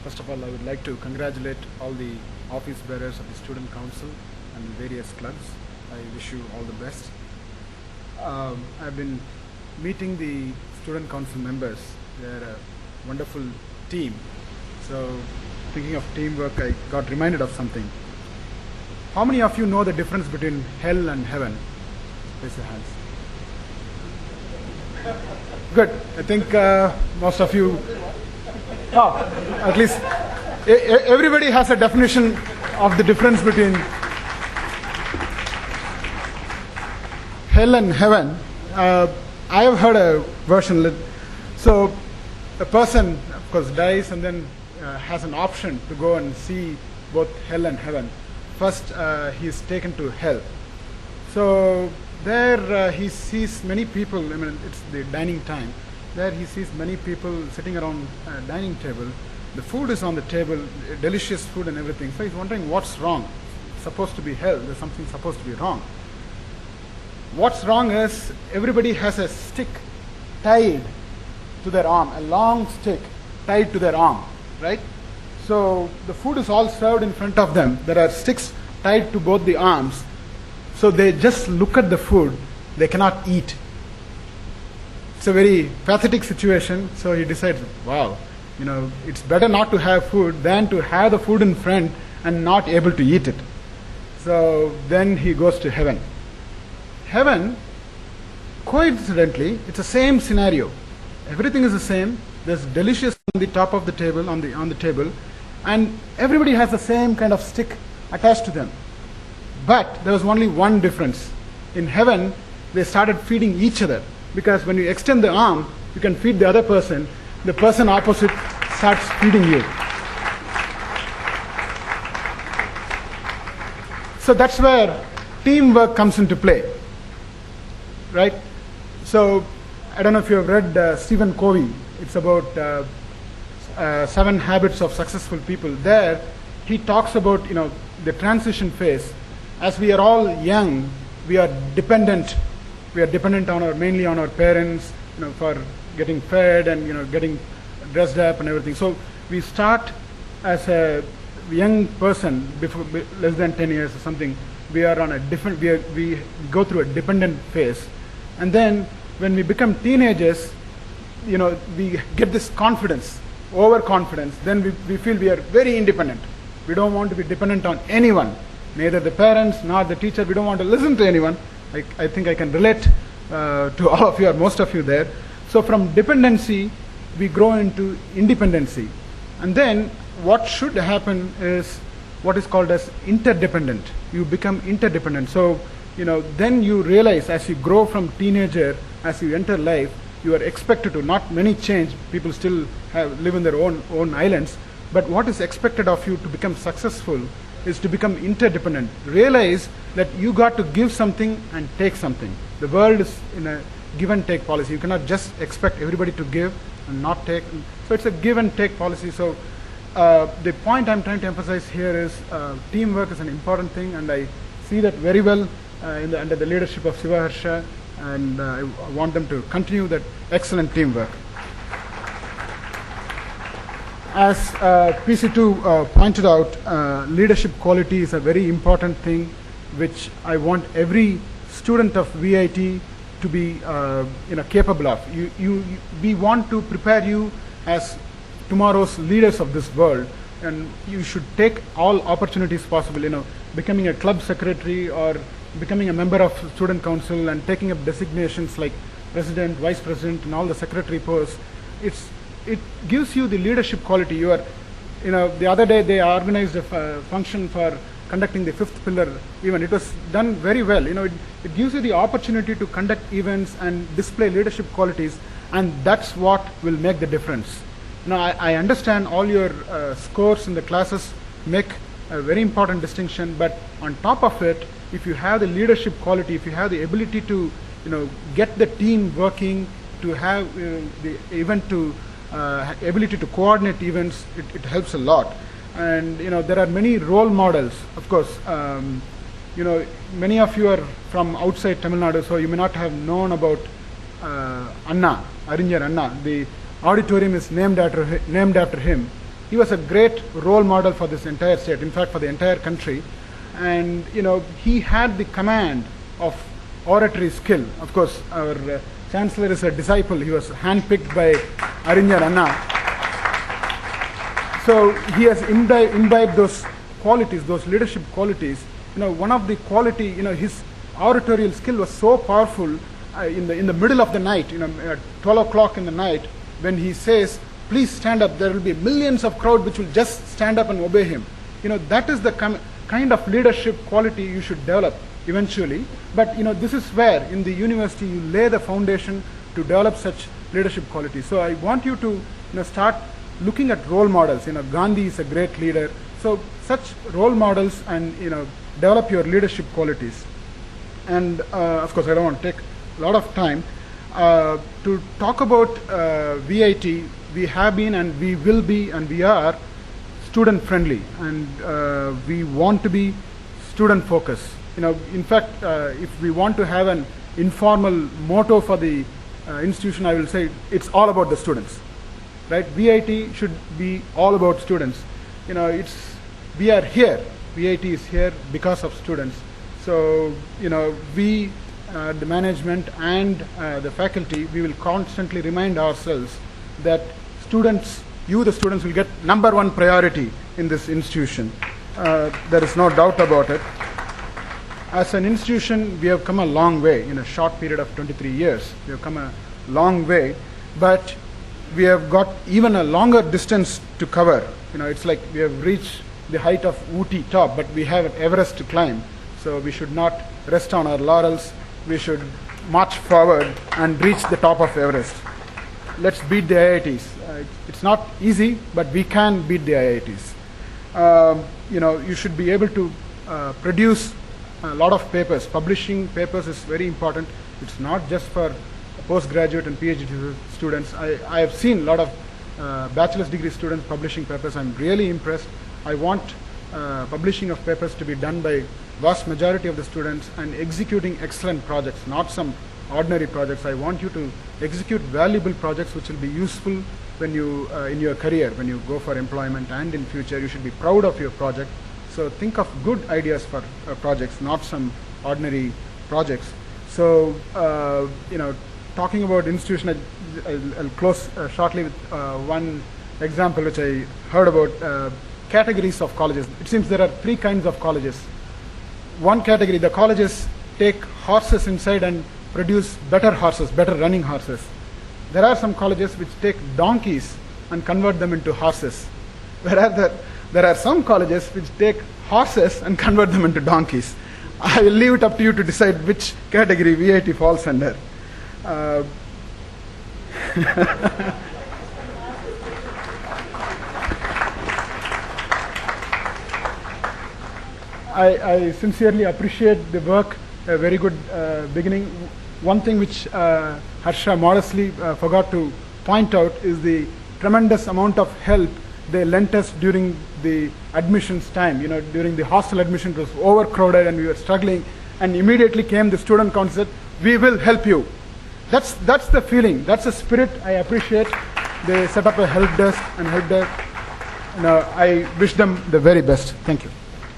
First of all, I would like to congratulate all the office bearers of the Student Council and various clubs. I wish you all the best. I've been meeting the Student Council members. They're a wonderful team. So, thinking of teamwork, I got reminded of something. How many of you know the difference between hell and heaven? Raise your hands. Good. I think most of you, at least everybody has a definition of the difference between hell and heaven. I have heard a version. So a person, of course, dies and then has an option to go and see both hell and heaven. First, he is taken to hell. So there he sees many people. I mean, it's the dining time. There he sees many people sitting around a dining table. The food is on the table, delicious food and everything. So he's wondering what's wrong. It's supposed to be hell. There's something supposed to be wrong. What's wrong is everybody has a stick tied to their arm, a long stick tied to their arm, right? So the food is all served in front of them. There are sticks tied to both the arms. So they just look at the food. They cannot eat. It's a very pathetic situation. So he decides, wow, it's better not to have food than to have the food in front and not able to eat it. So then he goes to heaven. Heaven, coincidentally, it's the same scenario. Everything is the same. There's delicious on the top of the table, on the table, and everybody has the same kind of stick attached to them. But there was only one difference. In heaven, they started feeding each other, because when you extend the arm, you can feed the other person. The person opposite starts feeding you. So that's where teamwork comes into play, right? So I don't know if you have read Stephen Covey. It's about 7 Habits of Successful People. There, he talks about the transition phase. As we are all young, we are dependent. We are dependent on mainly on our parents, for getting fed and getting dressed up and everything. So we start as a young person, before less than 10 years or something. We are on a different. We go through a dependent phase, and then when we become teenagers, we get this confidence, overconfidence. Then we feel we are very independent. We don't want to be dependent on anyone, neither the parents nor the teacher. We don't want to listen to anyone. I think I can relate to all of you or most of you there. So from dependency, we grow into independency. And then what should happen is what is called as interdependent. You become interdependent. So, then you realize as you grow from teenager, as you enter life, you are expected to, not many change, people still live in their own islands, but what is expected of you to become successful is to become interdependent. Realize that you got to give something and take something. The world is in a give and take policy. You cannot just expect everybody to give and not take. So it's a give and take policy. So the point I'm trying to emphasize here is teamwork is an important thing, and I see that very well under the leadership of Siva Harsha, and I want them to continue that excellent teamwork. As PC2 pointed out, leadership quality is a very important thing, which I want every student of VIT to be capable of. We want to prepare you as tomorrow's leaders of this world, and you should take all opportunities possible. Becoming a club secretary or becoming a member of student council and taking up designations like president, vice president, and all the secretary posts. It gives you the leadership quality. You are, the other day they organized a function for conducting the 5th pillar event. It was done very well. It gives you the opportunity to conduct events and display leadership qualities, and that's what will make the difference. I understand all your scores in the classes make a very important distinction, but on top of it, if you have the leadership quality, if you have the ability to, get the team working, to have the event to ability to coordinate events, it helps a lot. And there are many role models. Of course, many of you are from outside Tamil Nadu, so you may not have known about Anna, Arinyar Anna. The auditorium is named after him. he was a great role model for this entire state, in fact, for the entire country. And, he had the command of oratory skill. Of course, our chancellor is a disciple. He was handpicked by Arinyar Anna. So he has imbibed those qualities, those leadership qualities. One of the quality, his oratorial skill was so powerful in the middle of the night, at 12 o'clock in the night, when he says, please stand up, there will be millions of crowd which will just stand up and obey him. That is the kind of leadership quality you should develop eventually. But, this is where in the university you lay the foundation to develop such leadership qualities. So I want you to, start looking at role models. Gandhi is a great leader. So such role models and, develop your leadership qualities. And of course, I don't want to take a lot of time. To talk about VIT, we have been and we will be and we are student friendly, and we want to be student focused. In fact, if we want to have an informal motto for the institution, I will say it's all about the students, right? VIT should be all about students. We are here. VIT is here because of students. So, we, the management and the faculty, we will constantly remind ourselves that students, the students will get #1 priority in this institution. There is no doubt about it. As an institution, we have come a long way in a short period of 23 years. We have come a long way, but we have got even a longer distance to cover. It's like we have reached the height of Ooty top, but we have Everest to climb. So we should not rest on our laurels. We should march forward and reach the top of Everest. Let's beat the IITs. It's not easy, but we can beat the IITs. You should be able to produce a lot of papers. Publishing papers is very important. It's not just for postgraduate and PhD students. I have seen a lot of bachelor's degree students publishing papers. I'm really impressed. I want publishing of papers to be done by vast majority of the students and executing excellent projects, not some ordinary projects. I want you to execute valuable projects which will be useful when you in your career, when you go for employment and in future. You should be proud of your project. So think of good ideas for projects, not some ordinary projects. So talking about institution, I'll close shortly with one example which I heard about. Categories of colleges. It seems there are 3 kinds of colleges. One category, the colleges take horses inside and produce better horses, better running horses. There are some colleges which take donkeys and convert them into horses. Whereas there are some colleges which take horses and convert them into donkeys. I will leave it up to you to decide which category VIT falls under. I sincerely appreciate the work, a very good beginning. One thing which Harsha modestly forgot to point out is the tremendous amount of help they lent us during the admissions time. During the hostel admission, it was overcrowded and we were struggling, and immediately came the student council said, we will help you. That's the feeling, that's the spirit I appreciate. They set up a help desk and helped us. I wish them the very best. Thank you.